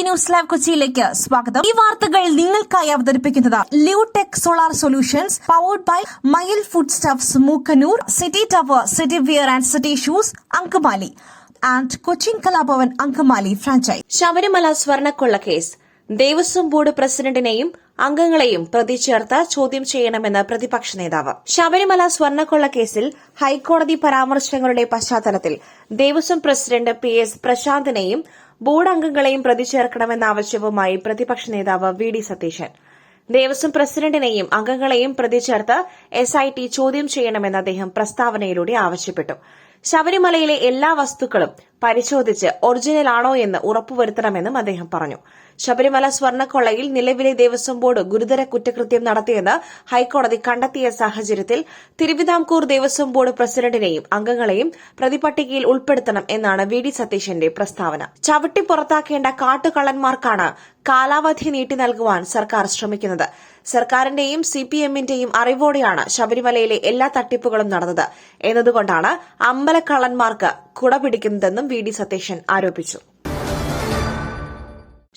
News live കൊച്ചിയിലേക്ക് സ്വാഗതം. ഈ വാർത്തകൾ നിങ്ങൾക്കായി അവതരിപ്പിക്കുന്നത് Lutech solar solutions powered by Mayil food stuffs Mookkannur, city tower, city wear and city shoes Angamaly and Cochin Kalabhavan Angamaly franchise. Sabarimala സ്വർണ്ണക്കൊള്ള കേസ് ദേവസ്വം ബോർഡ് പ്രസിഡന്റിനെയും അംഗങ്ങളെയും പ്രതി ചേർത്ത് ചോദ്യം ചെയ്യണമെന്ന് പ്രതിപക്ഷ നേതാവ്. ശബരിമല സ്വർണ്ണക്കൊള്ള കേസിൽ ഹൈക്കോടതി പരാമർശങ്ങളുടെ പശ്ചാത്തലത്തിൽ ദേവസ്വം പ്രസിഡന്റ് PS പ്രശാന്തിനെയും ബോർഡ് അംഗങ്ങളെയും പ്രതി ചേർക്കണമെന്ന ആവശ്യവുമായി പ്രതിപക്ഷ നേതാവ് VD സതീശൻ. ദേവസ്വം പ്രസിഡന്റിനെയും അംഗങ്ങളെയും പ്രതി ചേർത്ത് SIT ചോദ്യം ചെയ്യണമെന്ന് അദ്ദേഹം പ്രസ്താവനയിലൂടെ ആവശ്യപ്പെട്ടു. ശബരിമലയിലെ എല്ലാ വസ്തുക്കളും പരിശോധിച്ച് ഒറിജിനലാണോ എന്ന് ഉറപ്പുവരുത്തണമെന്നും അദ്ദേഹം പറഞ്ഞു. ശബരിമല സ്വർണ്ണക്കൊള്ളയിൽ നിലവിലെ ദേവസ്വം ബോർഡ് ഗുരുതര കുറ്റകൃത്യം നടത്തിയെന്ന് ഹൈക്കോടതി കണ്ടെത്തിയ സാഹചര്യത്തിൽ തിരുവിതാംകൂർ ദേവസ്വം ബോർഡ് പ്രസിഡന്റിനെയും അംഗങ്ങളെയും പ്രതിപട്ടികയിൽ ഉൾപ്പെടുത്തണം എന്നാണ് VD സതീശന്റെ പ്രസ്താവന. ചവിട്ടി പുറത്താക്കേണ്ട കാട്ടുകള്ളന്മാർക്കാണ് കാലാവധി നീട്ടി നൽകുവാൻ സർക്കാർ ശ്രമിക്കുന്നത്. സർക്കാരിന്റെയും CPMന്റെയും അറിവോടെയാണ് ശബരിമലയിലെ എല്ലാ തട്ടിപ്പുകളും നടന്നത് എന്നതുകൊണ്ടാണ് അമ്പലക്കള്ളന്മാർക്ക് കുടപിടിക്കുന്നതെന്നും VD സതീശൻ ആരോപിച്ചു.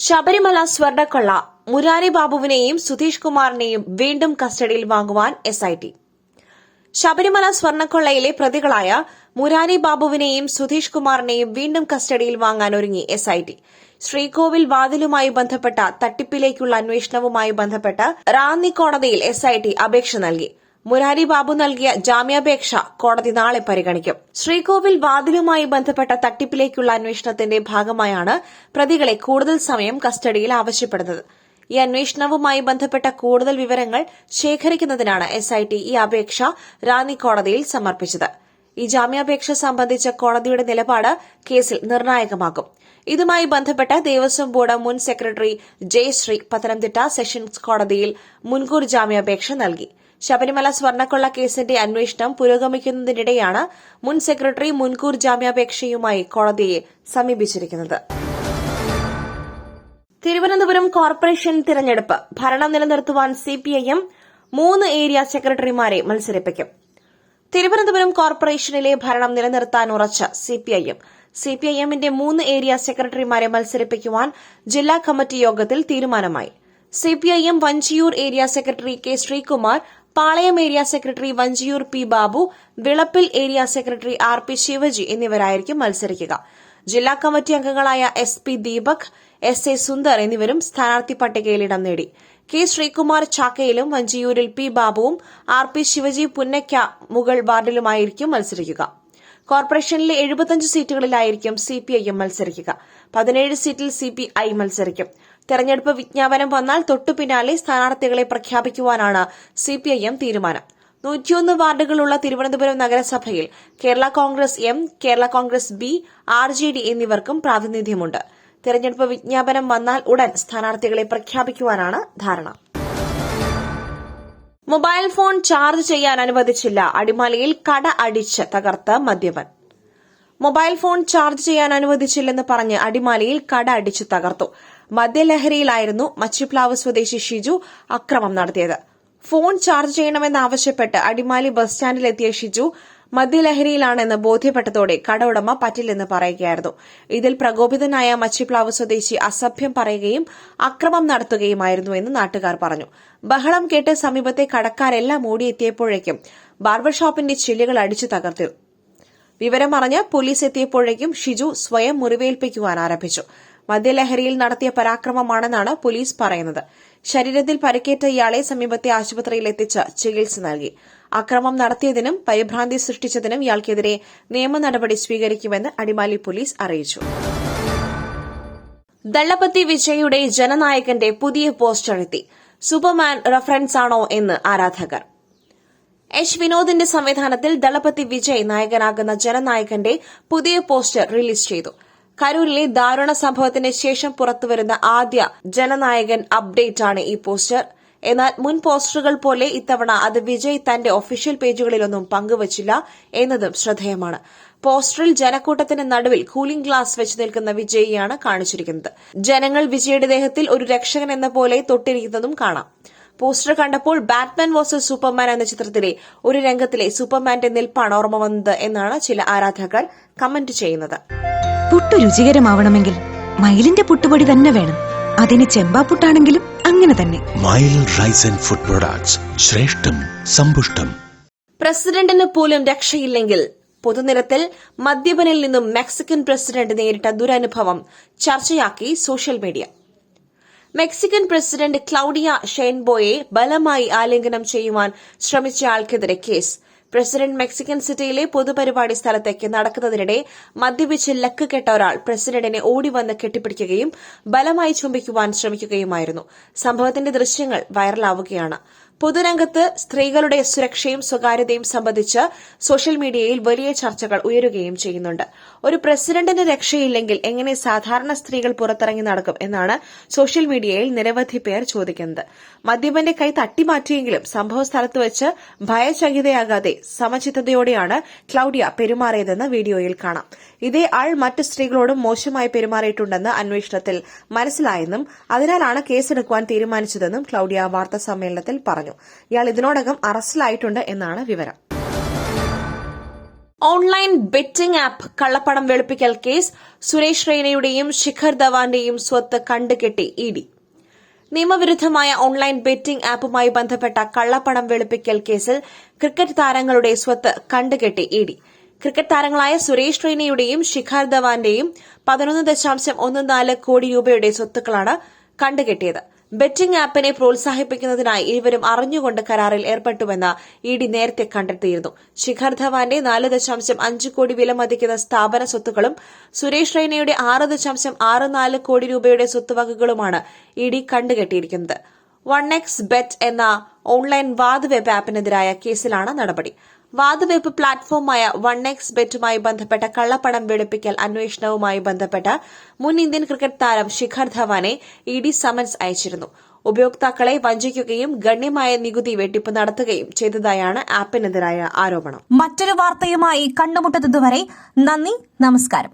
ശബരിമല സ്വർണ്ണക്കൊള്ള മുരാരി ബാബുവിനെയും സുധീഷ് കുമാറിനെയും വീണ്ടും കസ്റ്റഡിയിൽ വാങ്ങുവാൻ SIT. ശബരിമല സ്വർണ്ണക്കൊള്ളയിലെ പ്രതികളായ മുരാരി ബാബുവിനെയും സുധീഷ് കുമാറിനെയും വീണ്ടും കസ്റ്റഡിയിൽ വാങ്ങാൻ ഒരുങ്ങി SIT. ശ്രീകോവിൽ വാതിലുമായി ബന്ധപ്പെട്ട തട്ടിപ്പിലേക്കുള്ള അന്വേഷണവുമായി ബന്ധപ്പെട്ട് റാന്നി കോടതിയിൽ SIT അപേക്ഷ നൽകി. മുരാരി ബാബു നൽകിയ ജാമ്യാപേക്ഷ കോടതി നാളെ പരിഗണിക്കും. ശ്രീകോവിൽ വാതിലുമായി ബന്ധപ്പെട്ട തട്ടിപ്പിലേക്കുള്ള അന്വേഷണത്തിന്റെ ഭാഗമായാണ് പ്രതികളെ കൂടുതൽ സമയം കസ്റ്റഡിയിൽ ആവശ്യപ്പെടുന്നത്. ഈ അന്വേഷണവുമായി ബന്ധപ്പെട്ട കൂടുതൽ വിവരങ്ങൾ ശേഖരിക്കുന്നതിനാണ് SIT ഈ അപേക്ഷ റാന്നി കോടതിയിൽ സമർപ്പിച്ചത്. ഈ ജാമ്യാപേക്ഷ സംബന്ധിച്ച കോടതിയുടെ നിലപാട് കേസിൽ നിർണായകമാകും. ഇതുമായി ബന്ധപ്പെട്ട് ദേവസ്വം ബോർഡ് മുൻ സെക്രട്ടറി ജയശ്രീ പത്തനംതിട്ട സെഷൻസ് കോടതിയിൽ മുൻകൂർ ജാമ്യാപേക്ഷ നൽകി. ശബരിമല സ്വർണ്ണക്കൊള്ള കേസിന്റെ അന്വേഷണം പുരോഗമിക്കുന്നതിനിടെയാണ് മുൻ സെക്രട്ടറി മുൻകൂർ ജാമ്യാപേക്ഷയുമായി കോടതിയെ സമീപിച്ചിരിക്കുന്നത്. തിരുവനന്തപുരം കോർപ്പറേഷൻ തിരഞ്ഞെടുപ്പ് ഭരണം നിലനിർത്തുവാൻ CPIM 3 ഏരിയ സെക്രട്ടറിമാരെ മത്സരിപ്പിക്കും. തിരുവനന്തപുരം കോർപ്പറേഷനിലെ ഭരണം നിലനിർത്താൻ ഉറച്ച CPIMന്റെ 3 ഏരിയ സെക്രട്ടറിമാരെ മത്സരിപ്പിക്കുവാൻ ജില്ലാ കമ്മിറ്റി യോഗത്തിൽ തീരുമാനമായി. CPIM Vanchiyoor area secretary K Sreekumar, Palayam area secretary Vanchiyoor P Babu, Vilappil area secretary RP Sivaji എന്നിവരായിരിക്കും മത്സരിക്കുക. ജില്ലാ കമ്മിറ്റി അംഗങ്ങളായ SP ദീപക്, SA സുന്ദർ എന്നിവരും സ്ഥാനാർത്ഥി പട്ടികയിൽ ഇടം നേടി. K Sreekumar ചാക്കയിലും വഞ്ചിയൂരിൽ P ബാബുവും RP Shivaji Punnakka മുകൾ വാർഡിലുമായിരിക്കും മത്സരിക്കുക. കോർപ്പറേഷനിലെ 75 സീറ്റുകളിലായിരിക്കും CPIM മത്സരിക്കുക. 17 സീറ്റിൽ CPI മത്സരിക്കും. തെരഞ്ഞെടുപ്പ് വിജ്ഞാപനം വന്നാൽ തൊട്ടുപിന്നാലെ സ്ഥാനാർത്ഥികളെ പ്രഖ്യാപിക്കുവാനാണ് CPIM തീരുമാനം. 101 വാർഡുകളുള്ള തിരുവനന്തപുരം നഗരസഭയിൽ Kerala Congress M, Kerala Congress B, RJD എന്നിവർക്കും പ്രാതിനിധ്യമുണ്ട്. തെരഞ്ഞെടുപ്പ് വിജ്ഞാപനം വന്നാൽ ഉടൻ സ്ഥാനാർത്ഥികളെ പ്രഖ്യാപിക്കുവാനാണ് ധാരണ. മൊബൈൽ ഫോൺ ചാർജ് ചെയ്യാൻ അനുവദിച്ചില്ല, അടിമാലിയിൽ കട അടിച്ച് തകർത്ത് മദ്യപൻ. മൊബൈൽ ഫോൺ ചാർജ് ചെയ്യാൻ അനുവദിച്ചില്ലെന്ന് പറഞ്ഞ് അടിമാലിയിൽ കട അടിച്ചു തകർത്തു. മദ്യലഹരിയിലായിരുന്നു മച്ചിപ്ലാവ് സ്വദേശി ഷിജു അക്രമം നടത്തിയത്. ഫോൺ ചാർജ് ചെയ്യണമെന്നാവശ്യപ്പെട്ട് അടിമാലി ബസ് സ്റ്റാൻഡിലെത്തിയ ഷിജു മദ്യലഹരിയിലാണെന്ന് ബോധ്യപ്പെട്ടതോടെ കട ഉടമ പറ്റില്ലെന്ന് പറയുകയായിരുന്നു. ഇതിൽ പ്രകോപിതനായ മച്ചിപ്ലാവ് സ്വദേശി അസഭ്യം പറയുകയും അക്രമം നടത്തുകയുമായിരുന്നുവെന്ന് നാട്ടുകാർ പറഞ്ഞു. ബഹളം കേട്ട് സമീപത്തെ കടക്കാരെല്ലാം ഓടിയെത്തിയപ്പോഴേക്കും ബാർബർ ഷോപ്പിന്റെ ചില്ലുകൾ അടിച്ചു തകർത്തു. വിവരമറിഞ്ഞ് പോലീസ് എത്തിയപ്പോഴേക്കും ഷിജു സ്വയം മുറിവേൽപ്പിക്കുവാൻ ആരംഭിച്ചു. മദ്യലഹരിയിൽ നടത്തിയ പരാക്രമമാണെന്നാണ് പോലീസ് പറയുന്നത്. ശരീരത്തിൽ പരിക്കേറ്റ ഇയാളെ സമീപത്തെ ആശുപത്രിയിൽ എത്തിച്ച് ചികിത്സ നൽകി. അക്രമം നടത്തിയതിനും പരിഭ്രാന്തി സൃഷ്ടിച്ചതിനും ഇയാൾക്കെതിരെ നിയമ നടപടി സ്വീകരിക്കുമെന്ന് അടിമാലി പോലീസ് അറിയിച്ചു. ദളപതി വിജയുടെ ജനനായകന്റെ പുതിയ പോസ്റ്റർ എത്തി. സൂപ്പർമാൻ റഫറൻസ് ആണോ എന്ന് ആരാധകർ. വിനോദിന്റെ സംവിധാനത്തിൽ ദളപതി വിജയ് നായകനാകുന്ന ജനനായകന്റെ പുതിയ പോസ്റ്റർ റിലീസ് ചെയ്തു. കരൂരിലെ ദാരുണ സംഭവത്തിന് ശേഷം പുറത്തുവരുന്ന ആദ്യ ജനനായകൻ അപ്ഡേറ്റാണ് ഈ പോസ്റ്റർ. എന്നാൽ മുൻ പോസ്റ്ററുകൾ പോലെ ഇത്തവണ അത് വിജയ് തന്റെ ഒഫീഷ്യൽ പേജുകളിലൊന്നും പങ്കുവച്ചില്ല എന്നതും ശ്രദ്ധേയമാണ്. പോസ്റ്ററിൽ ജനക്കൂട്ടത്തിന് നടുവിൽ കൂളിംഗ് ഗ്ലാസ് വെച്ച് നിൽക്കുന്ന വിജയിയാണ് കാണിച്ചിരിക്കുന്നത്. ജനങ്ങൾ വിജയുടെ ദേഹത്തിൽ ഒരു രക്ഷകൻ എന്ന പോലെ തൊട്ടിരിക്കുന്നതും കാണാം. പോസ്റ്റർ കണ്ടപ്പോൾ ബാറ്റ്മാൻ വേഴ്സസ് സൂപ്പർമാൻ എന്ന ചിത്രത്തിലെ ഒരു രംഗത്തിലെ സൂപ്പർമാന്റെ നിൽപ്പാണ് ഓർമ്മ വന്നത് എന്നാണ് ചില ആരാധകർ കമന്റ് ചെയ്യുന്നത്. പുട്ടു രുചികരമാവണമെങ്കിൽ മയിലിന്റെ പുട്ടുപൊടി തന്നെ വേണം. അതിന് ചെമ്പാപ്പുട്ടാണെങ്കിലും അങ്ങനെ തന്നെ. മയിൽ റൈസ് ആൻഡ് ഫുഡ് പ്രൊഡക്ട്സ്, ശ്രേഷ്ഠം സമ്പുഷ്ടം. പ്രസിഡന്റിന് പോലും രക്ഷയില്ലെങ്കിൽ പൊതുനിരത്തിൽ മദ്യപനിൽ നിന്നും മെക്സിക്കൻ പ്രസിഡന്റ് നേരിട്ട ദുരനുഭവം ചർച്ചയാക്കി സോഷ്യൽ മീഡിയ. മെക്സിക്കൻ പ്രസിഡന്റ് ക്ലൌഡിയ ഷെയ്ൻബോയെ ബലമായി ആലിംഗനം ചെയ്യുവാൻ ശ്രമിച്ചയാൾക്കെതിരെ കേസ്. പ്രസിഡന്റ് മെക്സിക്കൻ സിറ്റിയിലെ പൊതുപരിപാടി സ്ഥലത്തേക്ക് നടക്കുന്നതിനിടെ മദ്യപിച്ച് ലക്ക് കെട്ട ഒരാൾ പ്രസിഡന്റിനെ ഓടിവന്ന് കെട്ടിപ്പിടിക്കുകയും ബലമായി ചുംബിക്കുവാൻ ശ്രമിക്കുകയുമായിരുന്നു. സംഭവത്തിന്റെ ദൃശ്യങ്ങൾ വൈറലാവുകയാണ്. പൊതുരംഗത്ത് സ്ത്രീകളുടെ സുരക്ഷയും സ്വകാര്യതയും സംബന്ധിച്ച് സോഷ്യൽ മീഡിയയിൽ വലിയ ചർച്ചകൾ ഉയരുകയും ചെയ്യുന്നുണ്ട്. ഒരു പ്രസിഡന്റിന് രക്ഷയില്ലെങ്കിൽ എങ്ങനെ സാധാരണ സ്ത്രീകൾ പുറത്തിറങ്ങി നടക്കും എന്നാണ് സോഷ്യൽ മീഡിയയിൽ നിരവധി പേർ ചോദിക്കുന്നത്. മദ്യപന്റെ കൈ തട്ടിമാറ്റിയെങ്കിലും സംഭവ സ്ഥലത്ത് വെച്ച് ഭയചകിതയാകാതെ സമചിത്തതയോടെയാണ് ക്ലൌഡിയ പെരുമാറിയതെന്ന് വീഡിയോയിൽ കാണാം. ഇതേ ആൾ മറ്റ് സ്ത്രീകളോടും മോശമായി പെരുമാറിയിട്ടുണ്ടെന്ന് അന്വേഷണത്തിൽ മനസ്സിലായെന്നും അതിനാലാണ് കേസെടുക്കുവാൻ തീരുമാനിച്ചതെന്നും ക്ലൌഡിയ വാർത്താസമ്മേളനത്തിൽ പറഞ്ഞു. ഇയാൾ ഇതിനോടകം അറസ്റ്റിലായിട്ടുണ്ട് എന്നാണ് വിവരം. ഓൺലൈൻ ബെറ്റിംഗ് ആപ്പ് കള്ളപ്പണം വെളുപ്പിക്കൽ കേസ്. സുരേഷ് റെയ്നയുടെയും ശിഖർ ധവാന്റെയും സ്വത്ത് കണ്ടുകെട്ടി ഇഡി. നിയമവിരുദ്ധമായ ഓൺലൈൻ ബെറ്റിംഗ് ആപ്പുമായി ബന്ധപ്പെട്ട കള്ളപ്പണം വെളുപ്പിക്കൽ കേസിൽ ക്രിക്കറ്റ് താരങ്ങളുടെ സ്വത്ത് കണ്ടുകെട്ടി ഇഡി. ക്രിക്കറ്റ് താരങ്ങളായ സുരേഷ് റെയ്നയുടെയും ശിഖർ ധവാന്റെയും 11.14 കോടി രൂപയുടെ സ്വത്തുക്കളാണ് കണ്ടുകെട്ടിയത്. ബെറ്റിംഗ് ആപ്പിനെ പ്രോത്സാഹിപ്പിക്കുന്നതിനായി ഇരുവരും അറിഞ്ഞുകൊണ്ട് കരാറിൽ ഏർപ്പെട്ടുവെന്ന് ഇഡി നേരത്തെ കണ്ടെത്തിയിരുന്നു. ശിഖർ ധവാന്റെ 4.5 കോടി വില മതിക്കുന്ന സ്ഥാപന സ്വത്തുക്കളും സുരേഷ് റെയ്നയുടെ 6.64 കോടി രൂപയുടെ സ്വത്തുവകകളുമാണ് ഇഡി കണ്ടുകെട്ടിയിരിക്കുന്നത്. 1xBet എന്ന ഓൺലൈൻ വാദ് വെബ് ആപ്പിനെതിരായ കേസിലാണ് നടപടി. വാദ് വെബ് പ്ലാറ്റ്ഫോമായ 1xBetമായി ബന്ധപ്പെട്ട കള്ളപ്പണം വെളുപ്പിക്കൽ അന്വേഷണവുമായി ബന്ധപ്പെട്ട മുൻ ഇന്ത്യൻ ക്രിക്കറ്റ് താരം ശിഖർ ധവാനെ ഇഡി സമൻസ് അയച്ചിരുന്നു. ഉപയോക്താക്കളെ വഞ്ചിക്കുകയും ഗണ്യമായ നികുതി വെട്ടിപ്പ് നടത്തുകയും ചെയ്തതായാണ് ആപ്പിനെതിരായ ആരോപണം. മറ്റൊരു വാർത്തയുമായി കണ്ടുമുട്ടുന്നതുവരെ നന്ദി, നമസ്കാരം.